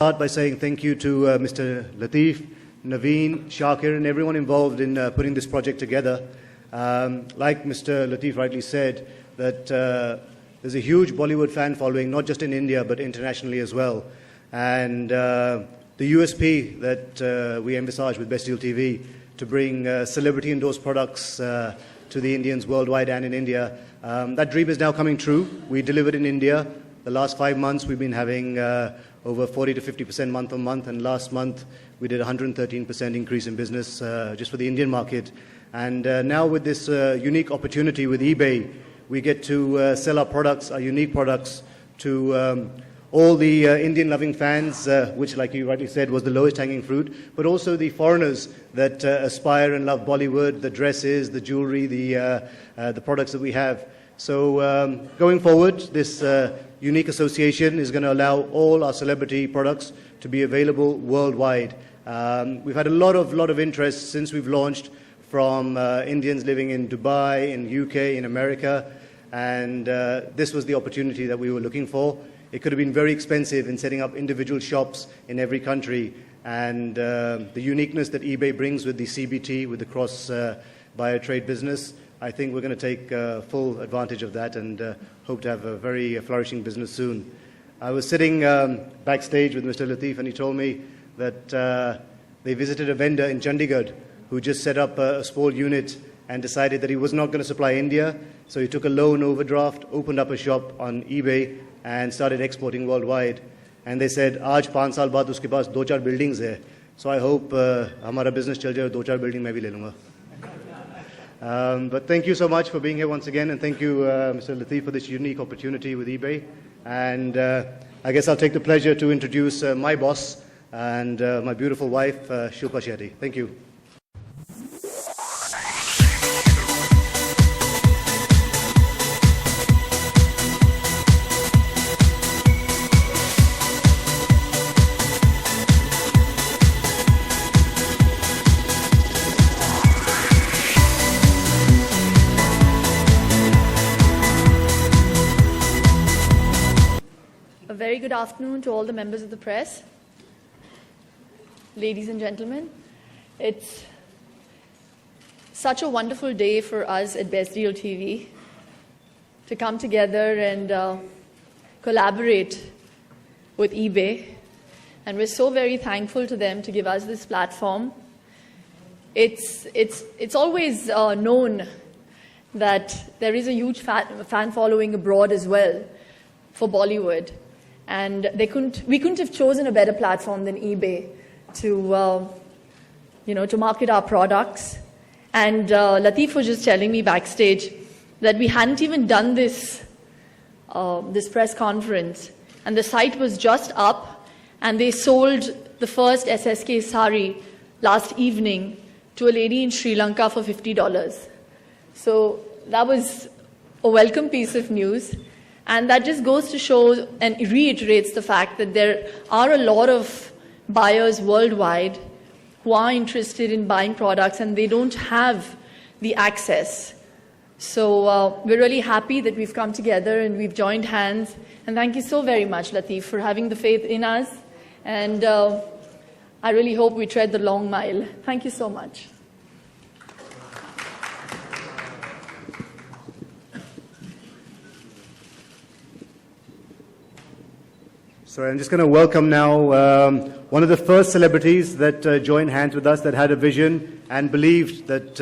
Start by saying thank you to Mr. Latif, Naveen, Shakir, and everyone involved in putting this project together. Like Mr. Latif rightly said, that there's a huge Bollywood fan following, not just in India, but internationally as well. And the USP that we envisage with Best Deal TV to bring celebrity-endorsed products to the Indians worldwide and in India, that dream is now coming true. We delivered in India. The last 5 months, we've been having over 40 to 50% month on month, and last month we did 113% increase in business just for the Indian market. And now with this unique opportunity with eBay, we get to sell our products, our unique products, to all the Indian-loving fans, which, like you rightly said, was the lowest hanging fruit, but also the foreigners that aspire and love Bollywood, the dresses, the jewelry, the products that we have. So going forward, this unique association is going to allow all our celebrity products to be available worldwide. We've had a lot of interest since we've launched from Indians living in Dubai, in UK, in America, and this was the opportunity that we were looking for. It could have been very expensive in setting up individual shops in every country, and the uniqueness that eBay brings with the CBT, with the cross-buyer trade business, I think we're going to take full advantage of that and hope to have a very flourishing business soon. I was sitting backstage with Mr. Latif, and he told me that they visited a vendor in Chandigarh who just set up a small unit and decided that he was not going to supply India. So he took a loan overdraft, opened up a shop on eBay, and started exporting worldwide. And they said, "Aaj 5 saal baad uske paas 2-4 buildings hai." So I hope hamara business chal jaye, 2-4 building main bhi le lunga. But thank you so much for being here once again, and thank you, Mr. Latif, for this unique opportunity with eBay. And I guess I'll take the pleasure to introduce my boss and my beautiful wife, Shilpa Shetty. Thank you. A very good afternoon to all the members of the press. Ladies and gentlemen, it's such a wonderful day for us at Best Deal TV to come together and collaborate with eBay. And we're so very thankful to them to give us this platform. It's always known that there is a huge fan following abroad as well for Bollywood. And we couldn't have chosen a better platform than eBay to market our products. And Latif was just telling me backstage that we hadn't even done this press conference, and the site was just up, and they sold the first SSK sari last evening to a lady in Sri Lanka for $50. So that was a welcome piece of news. And that just goes to show and reiterates the fact that there are a lot of buyers worldwide who are interested in buying products and they don't have the access. So we're really happy that we've come together and we've joined hands. And thank you so very much, Latif, for having the faith in us. And I really hope we tread the long mile. Thank you so much. So I'm just going to welcome now one of the first celebrities that joined hands with us, that had a vision and believed that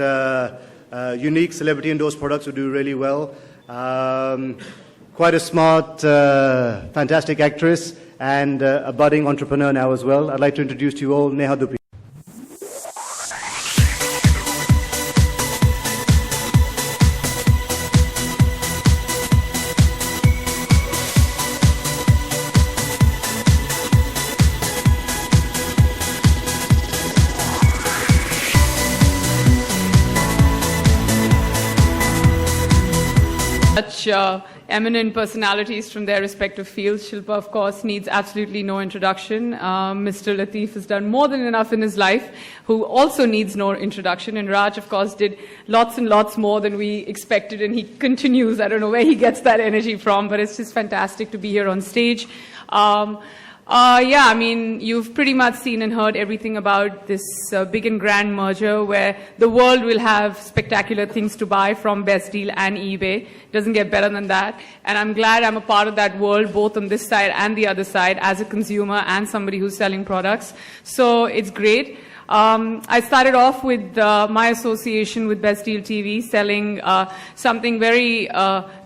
unique celebrity-endorsed products would do really well. Quite a smart, fantastic actress and a budding entrepreneur now as well. I'd like to introduce to you all Neha Dupi. Such eminent personalities from their respective fields. Shilpa, of course, needs absolutely no introduction. Mr. Latif has done more than enough in his life, who also needs no introduction. And Raj, of course, did lots and lots more than we expected, and he continues. I don't know where he gets that energy from, but it's just fantastic to be here on stage. Yeah, I mean, you've pretty much seen and heard everything about this big and grand merger where the world will have spectacular things to buy from Best Deal and eBay. Doesn't get better than that. And I'm glad I'm a part of that world, both on this side and the other side, as a consumer and somebody who's selling products. So it's great. I started off with my association with Best Deal TV, selling something very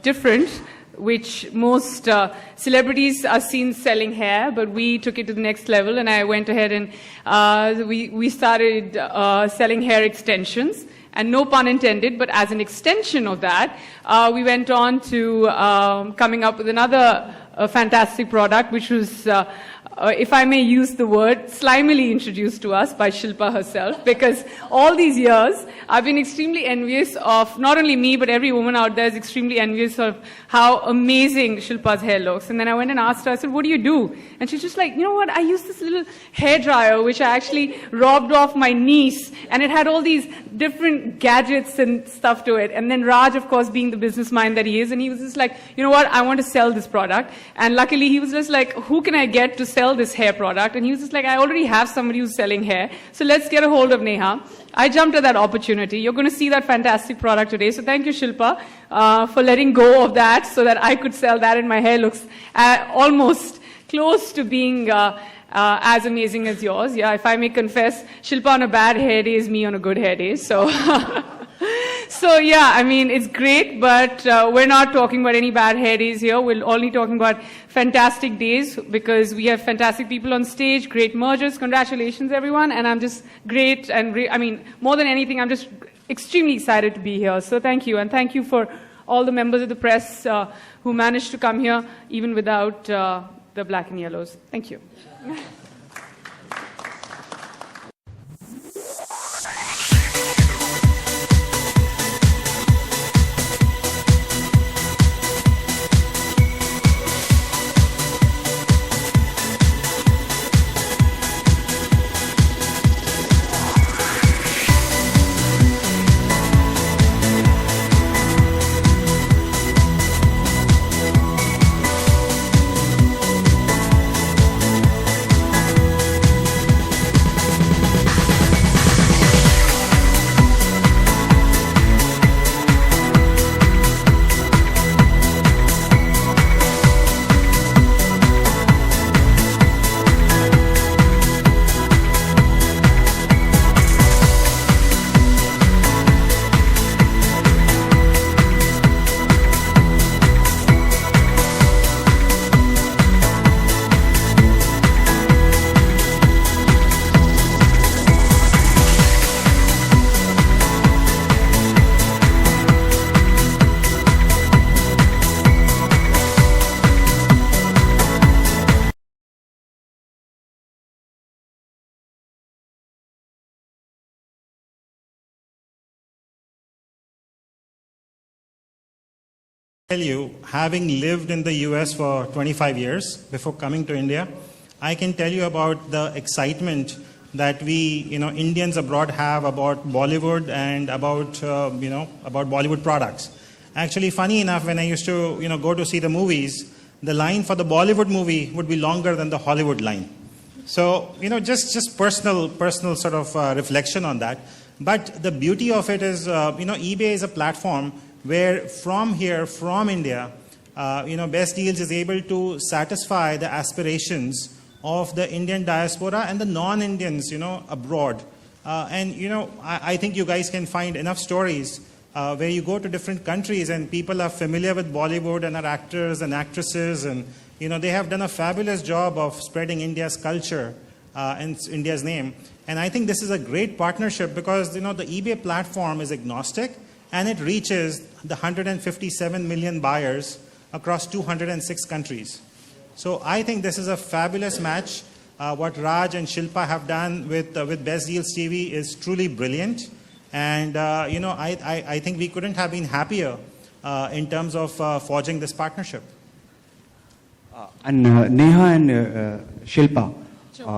different, which most celebrities are seen selling hair, but we took it to the next level, and I went ahead and we started selling hair extensions. And no pun intended, but as an extension of that, we went on to coming up with another fantastic product, which was, if I may use the word, slimily introduced to us by Shilpa herself, because all these years, I've been extremely envious of, not only me, but every woman out there is extremely envious of how amazing Shilpa's hair looks. And then I went and asked her, I said, what do you do? And she's just like, you know what, I use this little hair dryer, which I actually robbed off my niece, and it had all these different gadgets and stuff to it. And then Raj, of course, being the business mind that he is, and he was just like, you know what, I want to sell this product. And luckily, he was just like, who can I get to sell this hair product? And he was just like, I already have somebody who's selling hair, so let's get a hold of Neha. I jumped at that opportunity. You're going to see that fantastic product today. So thank you, Shilpa, for letting go of that so that I could sell that, and my hair looks almost close to being as amazing as yours. Yeah, if I may confess, Shilpa on a bad hair day is me on a good hair day. So, so yeah, I mean, it's great, but we're not talking about any bad hair days here. We're only talking about fantastic days, because we have fantastic people on stage, great mergers. Congratulations, everyone. And I'm just great. And I mean, more than anything, I'm just extremely excited to be here. So thank you. And thank you for all the members of the press who managed to come here, even without the black and yellows. Thank you. Tell you, having lived in the US for 25 years before coming to India, I can tell you about the excitement that we, Indians abroad have about Bollywood and about, about Bollywood products. Actually, funny enough, when I used to, go to see the movies, the line for the Bollywood movie would be longer than the Hollywood line. So, just personal sort of reflection on that. But the beauty of it is, eBay is a platform where from here, from India, Best Deals is able to satisfy the aspirations of the Indian diaspora and the non-Indians, abroad. I think you guys can find enough stories where you go to different countries and people are familiar with Bollywood and are actors and actresses, and they have done a fabulous job of spreading India's culture and India's name. And I think this is a great partnership because the eBay platform is agnostic, and it reaches the 157 million buyers across 206 countries. So I think this is a fabulous match. What Raj and Shilpa have done with Best Deals TV is truly brilliant. And I think we couldn't have been happier in terms of forging this partnership. And Neha and Shilpa,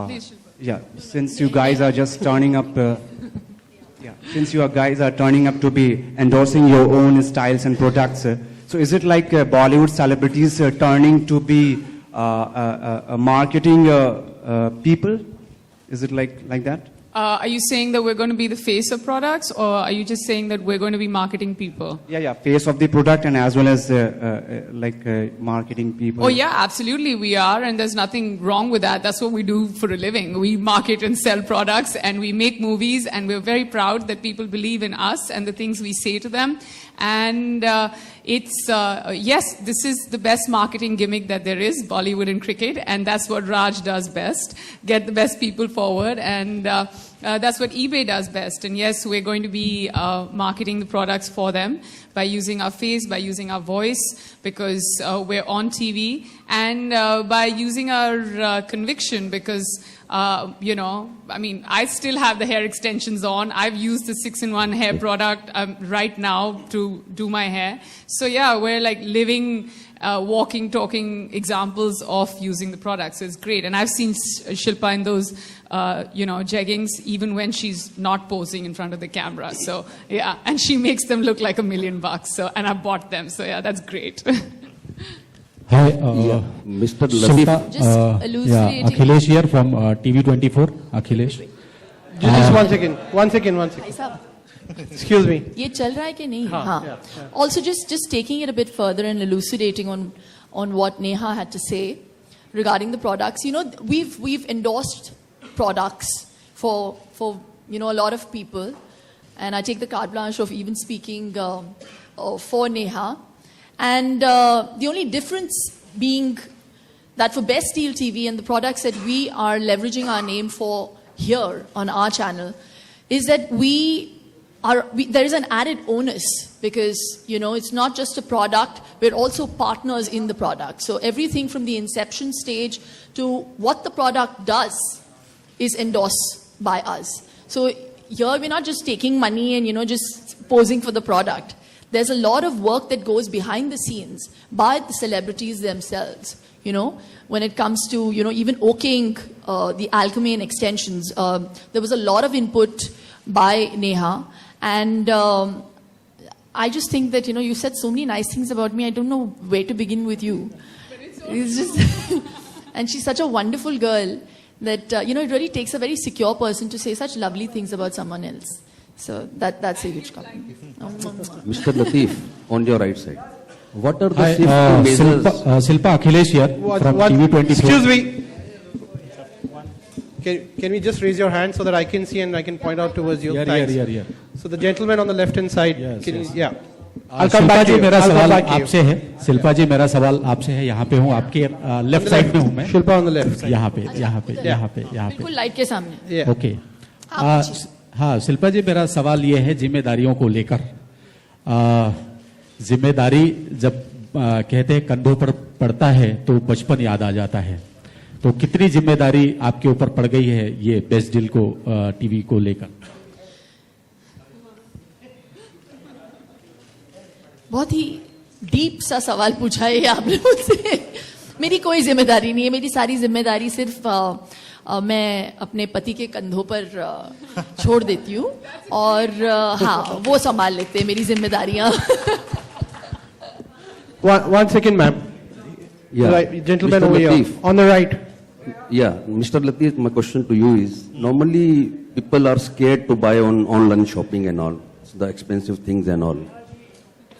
Please, Shilpa. yeah, since you guys are just turning up, since you guys are turning up to be endorsing your own styles and products, so is it like Bollywood celebrities turning to be marketing people? Is it like that? Are you saying that we're going to be the face of products, or are you just saying that we're going to be marketing people? Yeah, face of the product and as well as marketing people. Oh, yeah, absolutely, we are, and there's nothing wrong with that. That's what we do for a living. We market and sell products, and we make movies, and we're very proud that people believe in us and the things we say to them. And yes, this is the best marketing gimmick that there is, Bollywood and cricket, and that's what Raj does best, get the best people forward, and that's what eBay does best. And yes, we're going to be marketing the products for them by using our face, by using our voice, because we're on TV, and by using our conviction, because I still have the hair extensions on. I've used the 6-in-1 hair product right now to do my hair. So yeah, we're like living, walking, talking examples of using the product. So it's great. And I've seen Shilpa in those, jeggings, even when she's not posing in front of the camera. So yeah, and she makes them look like $1 million. So, and I bought them. So yeah, that's great. Hi, Mr. Latif. Just elucidating. Akhilesh here from TV24. Akhilesh. Just 1 second. 1 second. भाई साहब, Excuse me. ये चल रहा है कि नहीं? हाँ. Also, just taking it a bit further and elucidating on what Neha had to say regarding the products. You know, we've endorsed products for a lot of people, and I take the carte blanche of even speaking for Neha. And the only difference being that for Best Deal TV and the products that we are leveraging our name for here on our channel is that there is an added onus, because it's not just a product, we're also partners in the product. So everything from the inception stage to what the product does is endorsed by us. So here we're not just taking money and just posing for the product. There's a lot of work that goes behind the scenes by the celebrities themselves, when it comes to, even okaying the Alchemy extensions. There was a lot of input by Neha. And I just think that, you said so many nice things about me. I don't know where to begin with you. It's just and she's such a wonderful girl that, it really takes a very secure person to say such lovely things about someone else. So that's a huge compliment. Mr. Latif, on your right side. What are the Hi, safety measures? Silpa Akhilesh here from TV24. Excuse me. Can we just raise your hand so that I can see and I can point out towards you? Thanks. Yeah. So the gentleman on the left hand side. Yes, can yes. You, yeah. I'll come back to you. मेरा I'll come सवाल back to you. आपसे है. शिल्पा जी, मेरा सवाल आपसे है. यहाँ पे हूँ, आपके लेफ्ट साइड में हूँ मैं. Shilpa on the left. यहाँ पे. बिल्कुल लाइट के सामने. Yeah. ओके. हाँ, शिल्पा जी, मेरा सवाल ये है जिम्मेदारियों को लेकर. जिम्मेदारी जब कहते हैं कंधों पर पड़ता है तो बचपन याद आ जाता है. तो कितनी जिम्मेदारी आपके ऊपर पड़ गई है ये बेस्ट डील को टीवी को लेकर? बहुत ही डीप सा सवाल पूछा है आपने मुझसे. मेरी कोई जिम्मेदारी नहीं है. मेरी सारी जिम्मेदारी सिर्फ मैं अपने पति के कंधों पर छोड़ देती हूँ, और हाँ, वो संभाल लेते हैं मेरी जिम्मेदारियाँ. One second, ma'am. Yeah. Right, gentleman Mr. over here. Latif. On the right. Yeah, Mr. Latif, my question to you is, normally people are scared to buy on online shopping and all, the expensive things and all.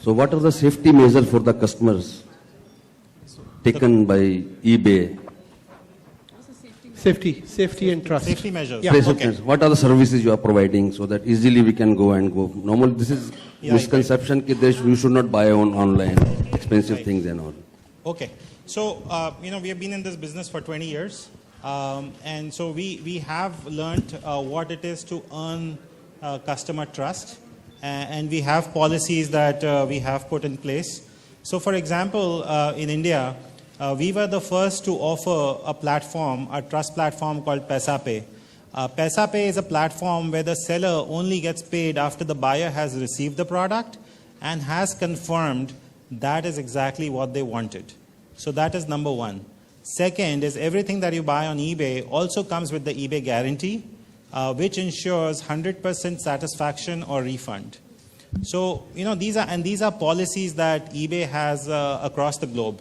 So what are the safety measures for the customers taken by eBay? Safety and trust. Safety measures. Yeah. Safety Okay. measures. What are the services you are providing so that easily we can go and go? Normally this is misconception that you should not buy on online expensive things and all. Okay. So, we have been in this business for 20 years. And so we have learned what it is to earn customer trust. And we have policies that we have put in place. So, for example, in India, we were the first to offer a platform, a trust platform called PaisaPay. PaisaPay is a platform where the seller only gets paid after the buyer has received the product and has confirmed that is exactly what they wanted. So that is number one. Second is everything that you buy on eBay also comes with the eBay guarantee, which ensures 100% satisfaction or refund. So, these are policies that eBay has across the globe.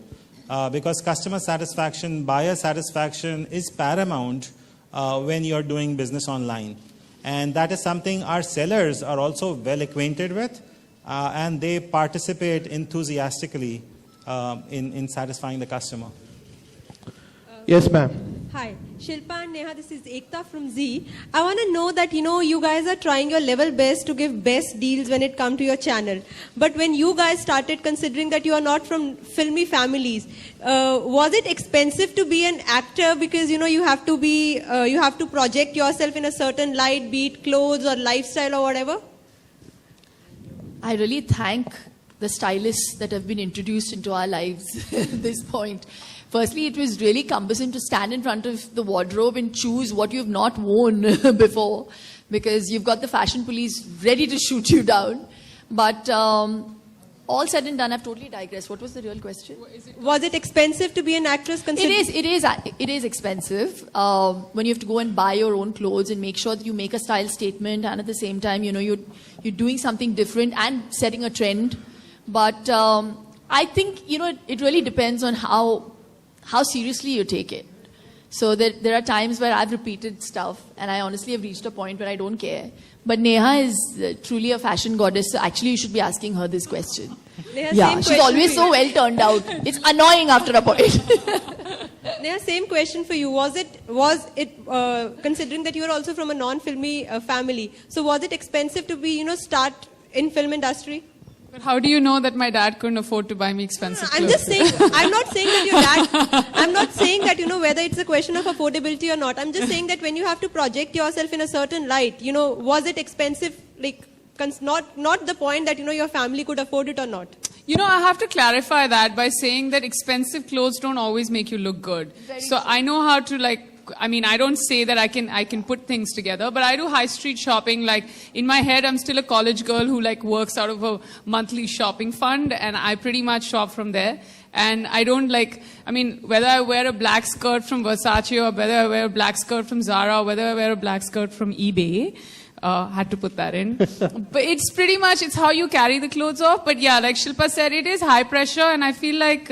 because customer satisfaction, buyer satisfaction is paramount when you're doing business online. And that is something our sellers are also well acquainted with, and they participate enthusiastically in satisfying the customer. Yes, ma'am. Hi, Shilpa and Neha, this is Ekta from Z. I want to know that, you guys are trying your level best to give best deals when it comes to your channel. But when you guys started considering that you are not from filmy families, was it expensive to be an actor? Because, you have to be, you have to project yourself in a certain light, be it clothes or lifestyle or whatever? I really thank the stylists that have been introduced into our lives at this point. Firstly, it was really cumbersome to stand in front of the wardrobe and choose what you've not worn before, because you've got the fashion police ready to shoot you down. But all said and done, I've totally digressed. What was the real question? Was it expensive to be an actress? It is expensive when you have to go and buy your own clothes and make sure that you make a style statement, and at the same time, you're doing something different and setting a trend. But I think, it really depends on how seriously you take it. So there are times where I've repeated stuff and I honestly have reached a point where I don't care. But Neha is truly a fashion goddess, so actually you should be asking her this question. Neha, Yeah, same she's question always for so you. well turned out. It's annoying after a point. Neha, same question for you. Was it considering that you are also from a non-filmy family, so was it expensive to be, start in film industry? But how do you know that my dad couldn't afford to buy me expensive I'm clothes? just saying, I'm not saying that your dad, I'm not saying that, whether it's a question of affordability or not. I'm just saying that when you have to project yourself in a certain light, was it expensive, like, not the point that, your family could afford it or not? I have to clarify that by saying that expensive clothes don't always make you look good. So I know how to I don't say that I can put things together, but I do high street shopping. Like, in my head, I'm still a college girl who works out of a monthly shopping fund, and I pretty much shop from there. And I don't whether I wear a black skirt from Versace or whether I wear a black skirt from Zara or whether I wear a black skirt from eBay. Had to put that in. But it's pretty much, it's how you carry the clothes off. But yeah, like Shilpa said, it is high pressure, and I feel like,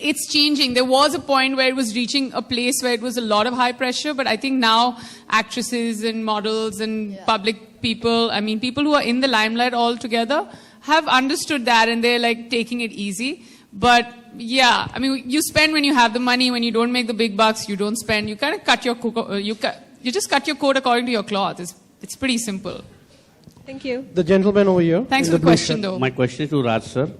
it's changing. There was a point where it was reaching a place where it was a lot of high pressure, but I think now actresses and models and public people, people who are in the limelight altogether have understood that, and they're taking it easy. But yeah, you spend when you have the money. When you don't make the big bucks, you don't spend. You kind of cut your you just cut your coat according to your cloth. It's pretty simple. Thank you. The gentleman over here. Thanks in for the blue question, shirt. though. My question is to Raj sir.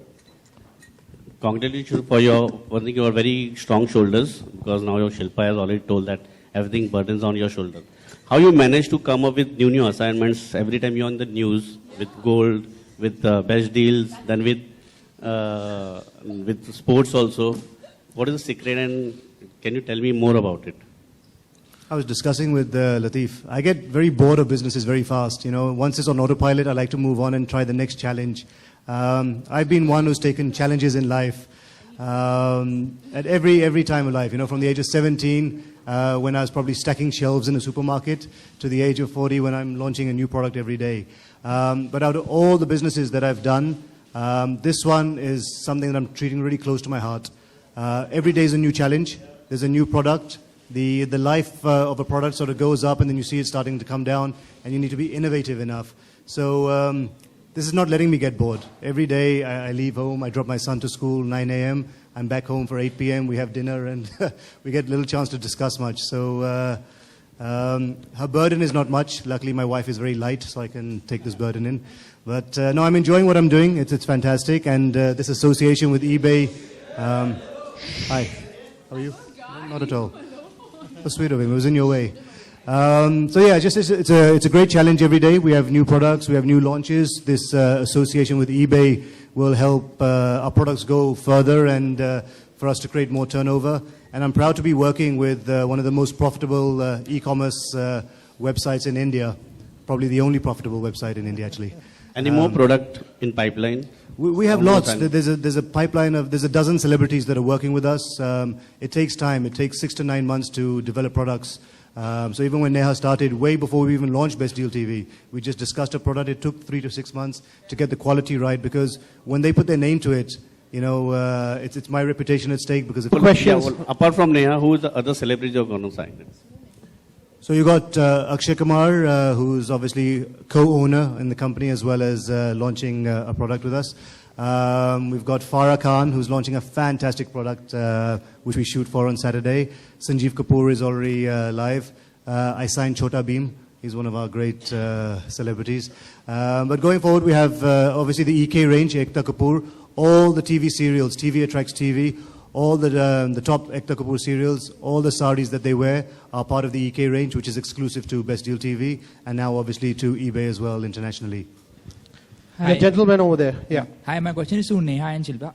Congratulations for your very strong shoulders, because now your Shilpa has already told that everything burdens on your shoulder. How you manage to come up with new assignments every time you're on the news with gold, with best deals, then with sports also. What is the secret, and can you tell me more about it? I was discussing with Latif. I get very bored of businesses very fast. Once it's on autopilot, I like to move on and try the next challenge. I've been one who's taken challenges in life at every time of life. From the age of 17, when I was probably stacking shelves in a supermarket, to the age of 40 when I'm launching a new product every day. But out of all the businesses that I've done, this one is something that I'm treating really close to my heart. Every day is a new challenge. There's a new product. The life of a product sort of goes up, and then you see it starting to come down, and you need to be innovative enough. So this is not letting me get bored. Every day I leave home, I drop my son to school, 9 a.m. I'm back home for 8 p.m. We have dinner, and we get little chance to discuss much. So her burden is not much. Luckily, my wife is very light, so I can take this burden in. But no, I'm enjoying what I'm doing. It's fantastic. And this association with eBay. Hi, how are you? Not at all. So sweet of him. It was in your way. So yeah, it's a great challenge every day. We have new products, we have new launches. This association with eBay will help our products go further and for us to create more turnover. And I'm proud to be working with one of the most profitable e-commerce websites in India, probably the only profitable website in India, actually. Any more product in pipeline? We have One more lots. time. There's a pipeline there's a dozen celebrities that are working with us. It takes time. It takes 6 to 9 months to develop products. So even when Neha started, way before we even launched Best Deal TV, we just discussed a product. It took 3 to 6 months to get the quality right, because when they put their name to it, it's my reputation at stake because of Questions? Yeah, well, apart from Neha, who is the other celebrity you're going to sign? So you got Akshay Kumar, who's obviously co-owner in the company as well as launching a product with us. We've got Farah Khan, who's launching a fantastic product which we shoot for on Saturday. Sanjeev Kapoor is already live. I signed Chhota Bheem. He's one of our great celebrities. But going forward, we have obviously the EK range, Ekta Kapoor, all the TV serials, TV Attracts TV, all the top Ekta Kapoor serials, all the saris that they wear are part of the EK range, which is exclusive to Best Deal TV, and now obviously to eBay as well internationally. The gentleman over there. Yeah. Hi, my question is to Neha and Shilpa.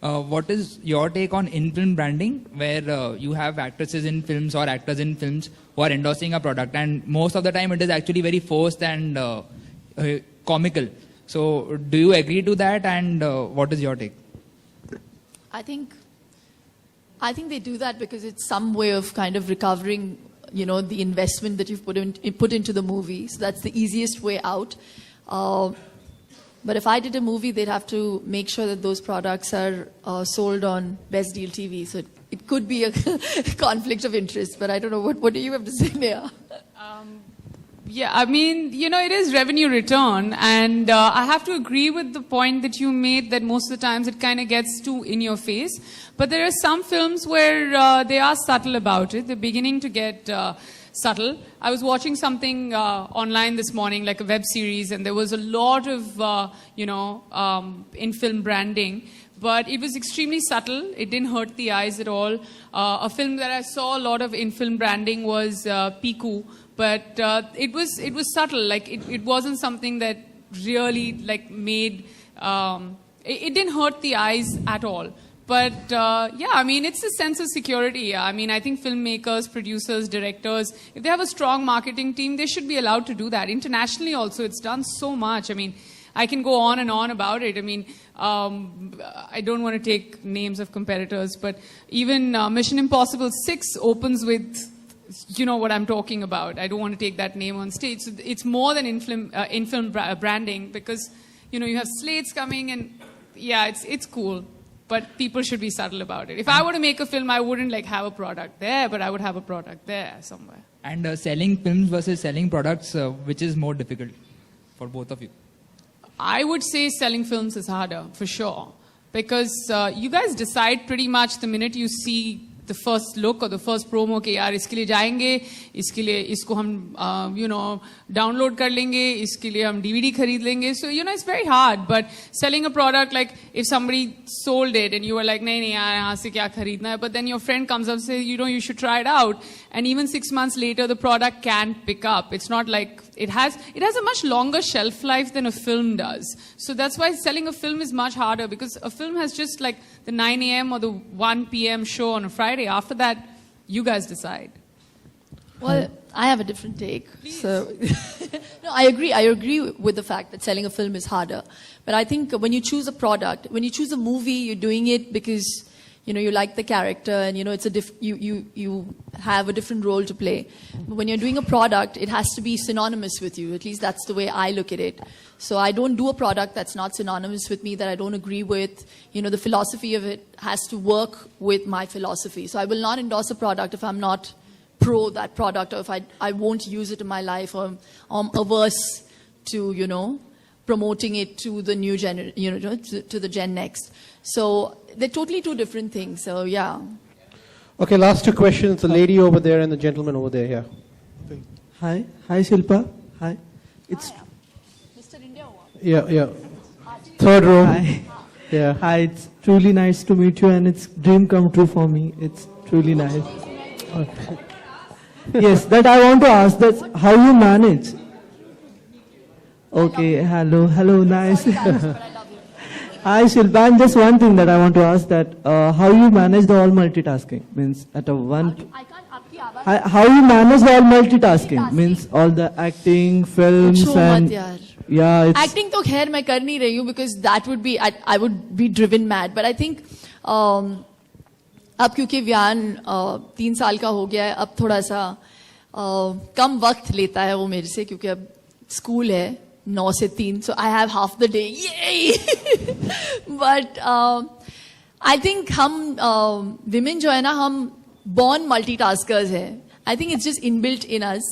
What is your take on in-film branding, where you have actresses in films or actors in films who are endorsing a product, and most of the time it is actually very forced and comical. So, do you agree to that, and what is your take? I think they do that because it's some way of kind of recovering, the investment that you've put into the movie. So that's the easiest way out. But if I did a movie, they'd have to make sure that those products are sold on Best Deal TV. So it could be a conflict of interest. But I don't know. What do you have to say, Neha? Yeah, I mean, it is revenue return, and I have to agree with the point that you made that most of the times it kind of gets too in your face. But there are some films where they are subtle about it. They're beginning to get subtle. I was watching something online this morning, like a web series, and there was a lot of, in-film branding. But it was extremely subtle. It didn't hurt the eyes at all. A film that I saw a lot of in-film branding was Piku. But it was subtle. Like it wasn't something that really made it didn't hurt the eyes at all. But it's a sense of security. I mean, I think filmmakers, producers, directors, if they have a strong marketing team, they should be allowed to do that. Internationally, also, it's done so much. I mean, I can go on and on about it. I mean, I don't want to take names of competitors, but even Mission Impossible 6 opens with. You know what I'm talking about. I don't want to take that name on stage. So it's more than in-film branding because, you have slates coming and, it's cool. But people should be subtle about it. If I were to make a film, I wouldn't have a product there, but I would have a product there somewhere. And selling films versus selling products, which is more difficult for both of you? I would say selling films is harder, for sure. Because you guys decide pretty much the minute you see the first look or the first promo के यार इसके लिए जाएंगे, इसके लिए इसको हम download कर लेंगे, इसके लिए हम DVD खरीद लेंगे. So it's very hard. But selling a product, like if somebody sold it and you were like नहीं यार यहाँ से क्या खरीदना है, but then your friend comes up and says you should try it out, and even 6 months later the product can pick up. It's not like it has a much longer shelf life than a film does. So that's why selling a film is much harder, because a film has just like the 9 a.m. or the 1 p.m. show on a Friday. After that, you guys decide. Well, I have a different take. So, no, I agree with the fact that selling a film is harder. But I think when you choose a product, when you choose a movie, you're doing it because you like the character, and it's you have a different role to play. But when you're doing a product, it has to be synonymous with you. At least that's the way I look at it. So I don't do a product that's not synonymous with me, that I don't agree with. The philosophy of it has to work with my philosophy. So I will not endorse a product if I'm not pro that product, or if I won't use it in my life, or I'm averse to promoting it to the new to the Gen Next. So they're totally two different things. So yeah. Okay, last two questions. The lady over there and the gentleman over there. Yeah. Hi Shilpa. Hi. It's Mr. India. yeah. Third row. Hi. Yeah. Hi. It's truly nice to meet you, and it's dream come true for me. It's truly nice. Yes, that I want to ask. That's how you manage. Okay. Hello. Nice. Hi Shilpa, and just one thing that I want to ask, that how you manage the all multitasking, means at a one. How you manage the all multitasking, means all the acting, films, and yeah. It's Acting तो खैर मैं कर नहीं रही हूँ, because that would be I would be driven mad. But I think अब क्योंकि व्यान 3 साल का हो गया है, अब थोड़ा सा कम वक्त लेता है वो मेरे से, क्योंकि अब स्कूल है 9 से 3, so I have half the day. Yay! But I think हम women जो है ना, हम born multitaskers हैं. I think it's just inbuilt in us,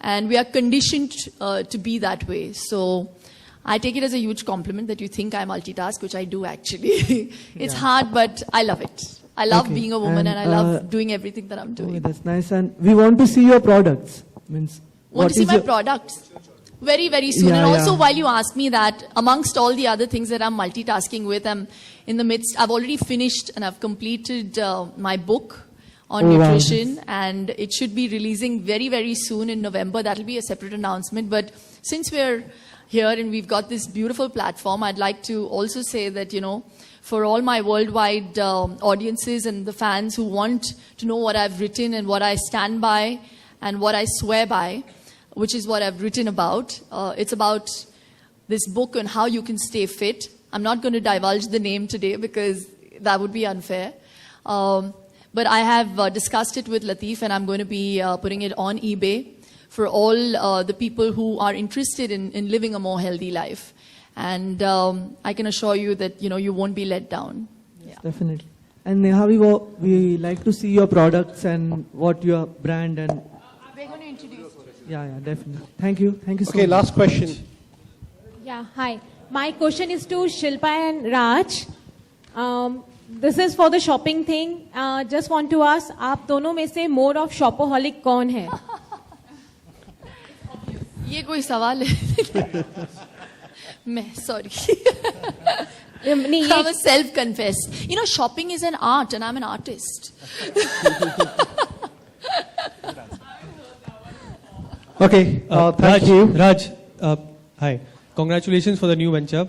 and we are conditioned to be that way. So I take it as a huge compliment that you think I multitask, which I do actually. It's hard, but I love it. I love being a woman, and I love doing everything that I'm doing. Okay, that's nice. And we want to see your products. Means Want what to see is my your- products? Very, very soon. Yeah, And also, yeah. while you ask me that, amongst all the other things that I'm multitasking with, I'm in the midst, I've already finished and I've completed my book on Oh, wow. nutrition, and it should be releasing very, very soon in November. That'll be a separate announcement. But since we're here and we've got this beautiful platform, I'd like to also say that, you know, for all my worldwide audiences and the fans who want to know what I've written and what I stand by and what I swear by, which is what I've written about. It's about this book and how you can stay fit. I'm not going to divulge the name today because that would be unfair. But I have discussed it with Latif, and I'm going to be putting it on eBay for all the people who are interested in living a more healthy life. And I can assure you that, you know, you won't be let down. Yeah. Definitely. And Neha, we like to see your products and what your brand and. We're going to introduce. Yeah, definitely. Thank you. Thank you so Okay, much. last question. Yeah, hi. My question is to Shilpa and Raj. This is for the shopping thing. Just want to ask, आप दोनों में से more of shopaholic कौन है? ये कोई सवाल है? मैं, sorry. नहीं, ये- I'm a self-confessed. You know, shopping is an art, and I'm an artist. Okay, thank you. Raj, hi. Congratulations for the new venture.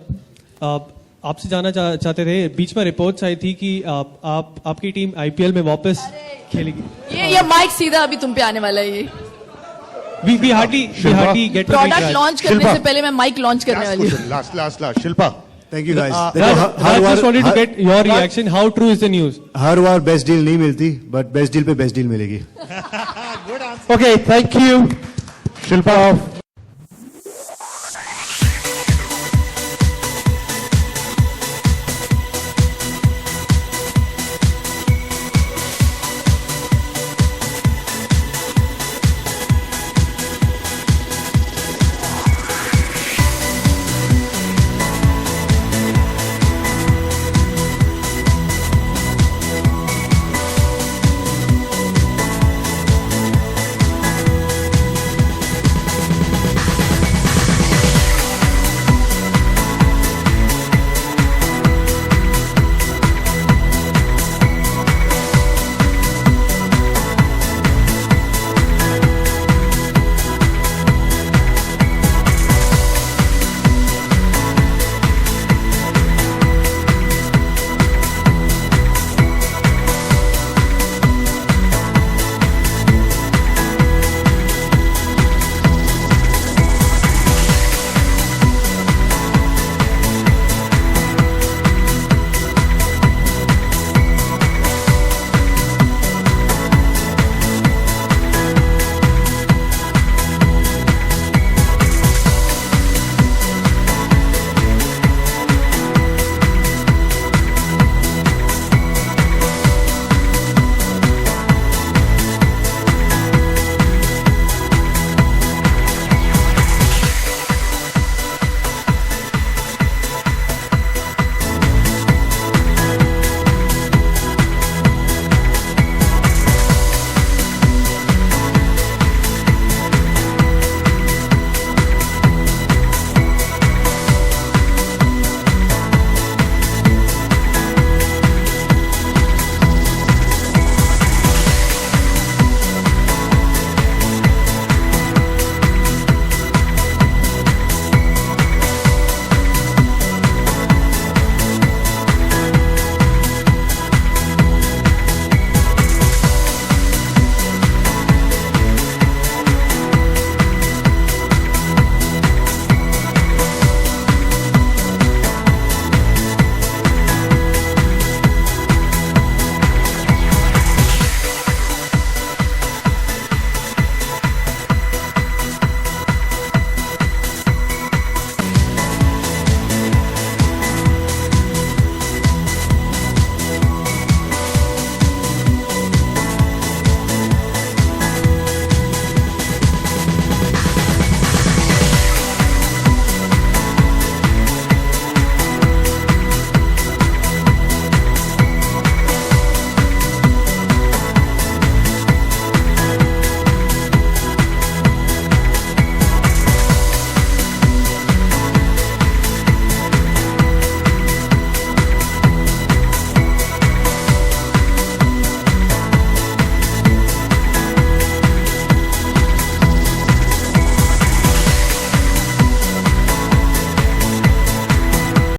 आपसे जानना चाहते थे, बीच में रिपोर्ट्स आई थी कि आपकी टीम आईपीएल में वापस खेलेगी. ये माइक सीधा अभी तुम पे आने वाला है ये. We hardly get to meet product Raj. Launch करने से पहले मैं माइक लॉन्च करने वाली हूँ. Last. Shilpa. Thank you guys. Raj, just wanted to get your reaction. How true is the news? Her bar best deal नहीं मिलती, but best deal पे बेस्ट डील मिलेगी. Okay, thank you. Shilpa.